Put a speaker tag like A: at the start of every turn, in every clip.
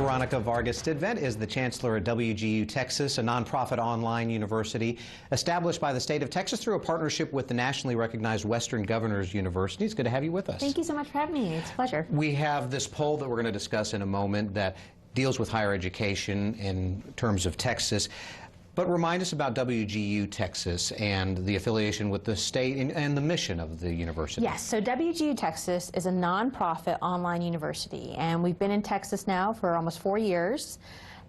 A: Veronica Vargas Stidvent is the Chancellor at WGU Texas, a nonprofit online university established by the state of Texas through a partnership with the nationally recognized Western Governors University. It's good to have you with us.
B: Thank you so much for having me. It's a pleasure.
A: We have this poll that we're going to discuss in a moment that deals with higher education in terms of Texas. But remind us about WGU Texas and the affiliation with the state and the mission of the university.
B: Yes, so WGU Texas is a nonprofit online university, and we've been in Texas now for almost 4 years.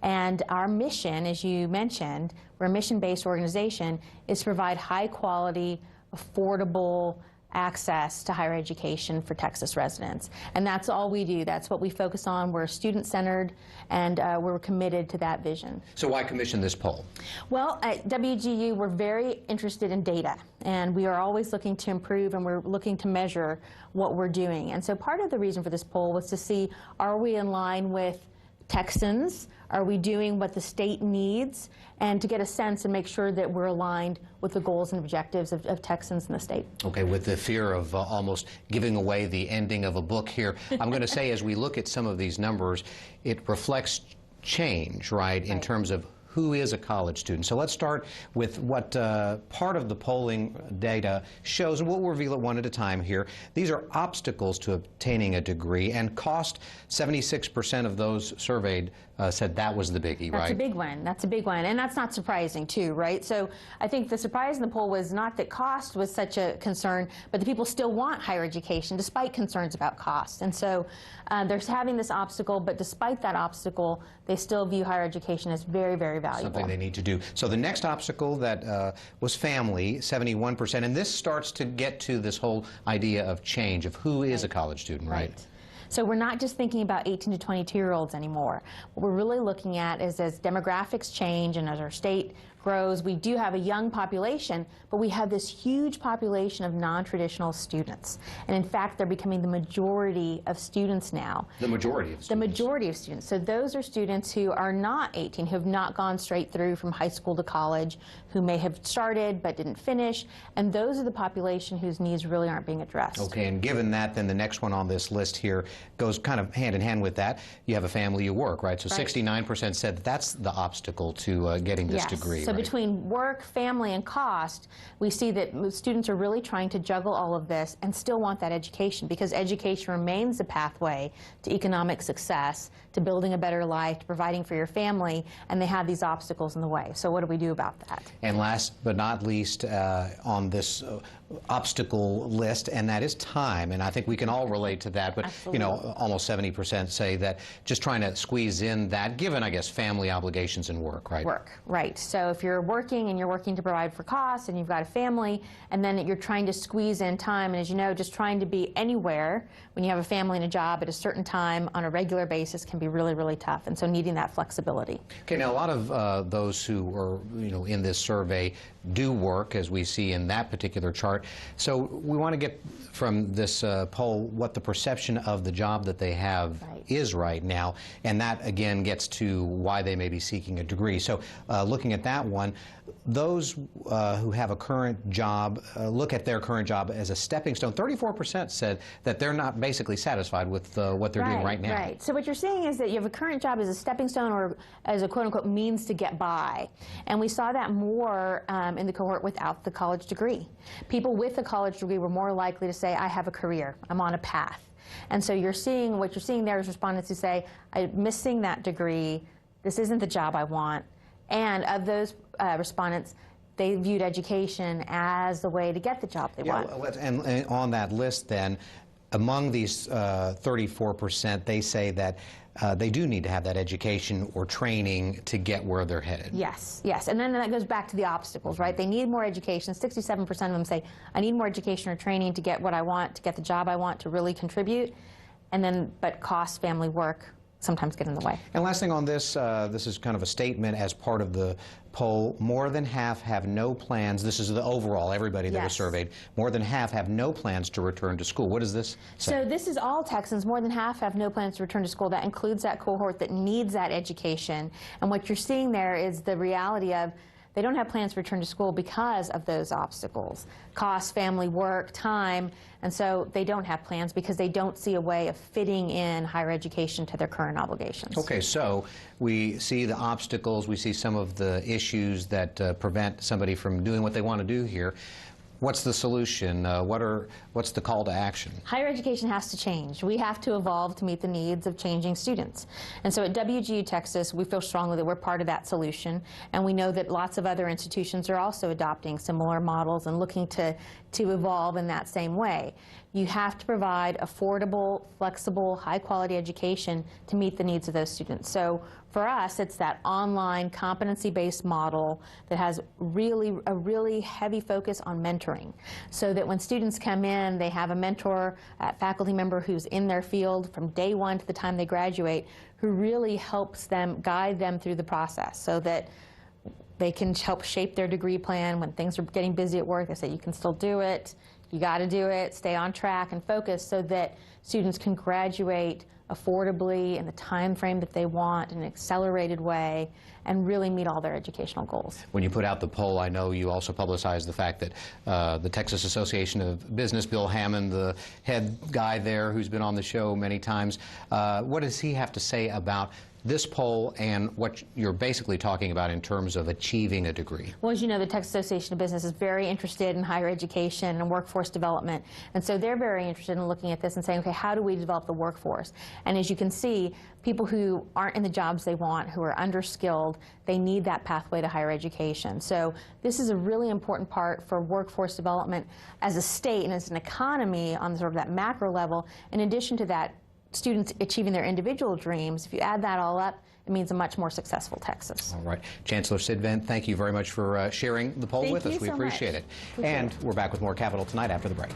B: And our mission, as you mentioned, we're a mission-based organization, is to provide high-quality, affordable access to higher education for Texas residents. And that's all we do. That's what we focus on. We're student-centered, and we're committed to that vision.
A: So why commission this poll?
B: Well, at WGU, we're very interested in data, and we are always looking to improve, and we're looking to measure what we're doing. And so part of the reason for this poll was to see, are we in line with Texans? Are we doing what the state needs? And to get a sense and make sure that we're aligned with the goals and objectives of Texans in the state.
A: Okay, with the fear of almost giving away the ending of a book here, I'm going to say as we look at some of these numbers, it reflects change, right, in terms of who is a college student. So let's start with what part of the polling data shows, and we'll reveal it one at a time here. These are obstacles to obtaining a degree, and cost. 76% of those surveyed said that was the biggie, right?
B: That's a big one. That's a big one. And that's not surprising, too, right? So I think the surprise in the poll was not that cost was such a concern, but that people still want higher education despite concerns about cost. And so they're having this obstacle, but despite that obstacle, they still view higher education as very, very valuable.
A: Something they need to do. So the next obstacle that was family, 71%, and this starts to get to this whole idea of change, of who is a college student, right?
B: So we're not just thinking about 18 to 22-year-olds anymore. What we're really looking at is as demographics change and as our state grows, we do have a young population, but we have this huge population of non-traditional students. And in fact, they're becoming the majority of students now.
A: The majority of students?
B: The majority of students. So those are students who are not 18, who have not gone straight through from high school to college, who may have started but didn't finish, and those are the population whose needs really aren't being addressed.
A: Okay, and given that, then the next one on this list here goes kind of hand in hand with that. You have a family, you work, right? So 69% said that that's the obstacle to getting this degree.
B: So between work, family, and cost, we see that students are really trying to juggle all of this and still want that education, because education remains the pathway to economic success, to building a better life, to providing for your family, and they have these obstacles in the way. So what do we do about that?
A: And last but not least on this obstacle list, and that is time. And I think we can all relate to that, but you know, almost 70% say that just trying to squeeze in that, given, I guess, family obligations and work, right?
B: Work, right. So if you're working and you're working to provide for costs and you've got a family, and then you're trying to squeeze in time, and as you know, just trying to be anywhere when you have a family and a job at a certain time on a regular basis can be really, really tough, and so needing that flexibility.
A: Okay, now a lot of those who are, you know, in this survey do work, as we see in that particular chart. So we want to get from this poll what the perception of the job that they have is right now, and that again gets to why they may be seeking a degree. So looking at that one, those who have a current job look at their current job as a stepping stone. 34% said that they're not basically satisfied with what they're doing right now.
B: Right. So what you're saying is that you have a current job as a stepping stone or as a quote-unquote means to get by. And we saw that more in the cohort without the college degree. People with a college degree were more likely to say, I have a career, I'm on a path. And so you're seeing, what you're seeing there is respondents who say, I'm missing that degree, this isn't the job I want. And of those respondents, they viewed education as the way to get the job they want.
A: And on that list then, among these 34%, they say that they do need to have that education or training to get where they're headed.
B: Yes, yes. And then that goes back to the obstacles, right? They need more education. 67% of them say, I need more education or training to get what I want, to get the job I want, to really contribute. And then, but cost, family, work sometimes get in the way.
A: And last thing on this, this is kind of a statement as part of the poll. More than half have no plans. This is the overall, everybody that was surveyed. More than half have no plans to return to school. What does this say?
B: So this is all Texans. More than half have no plans to return to school. That includes that cohort that needs that education. And what you're seeing there is the reality of they don't have plans to return to school because of those obstacles. Cost, family, work, time, and so they don't have plans because they don't see a way of fitting in higher education to their current obligations.
A: Okay, so we see the obstacles, we see some of the issues that prevent somebody from doing what they want to do here. What's the solution? What's the call to action?
B: Higher education has to change. We have to evolve to meet the needs of changing students. And so at WGU Texas, we feel strongly that we're part of that solution, and we know that lots of other institutions are also adopting similar models and looking to evolve in that same way. You have to provide affordable, flexible, high-quality education to meet the needs of those students. So for us, it's that online competency-based model that has a really heavy focus on mentoring, so that when students come in, they have a mentor, a faculty member who's in their field from day one to the time they graduate, who really helps them, guide them through the process, so that they can help shape their degree plan. When things are getting busy at work, they say, you can still do it, you got to do it, stay on track and focus, so that students can graduate affordably in the time frame that they want in an accelerated way and really meet all their educational goals.
A: When you put out the poll, I know you also publicized the fact that the Texas Association of Business, Bill Hammond, the head guy there who's been on the show many times, what does he have to say about this poll and what you're basically talking about in terms of achieving a degree?
B: Well, as you know, the Texas Association of Business is very interested in higher education and workforce development, and so they're very interested in looking at this and saying, okay, how do we develop the workforce? And as you can see, people who aren't in the jobs they want, who are underskilled, they need that pathway to higher education. So this is a really important part for workforce development as a state and as an economy on sort of that macro level. In addition to that, students achieving their individual dreams, if you add that all up, it means a much more successful Texas.
A: All right. Chancellor Stidvent, thank you very much for sharing the poll with us. We appreciate it. And we're back with more Capital Tonight after the break.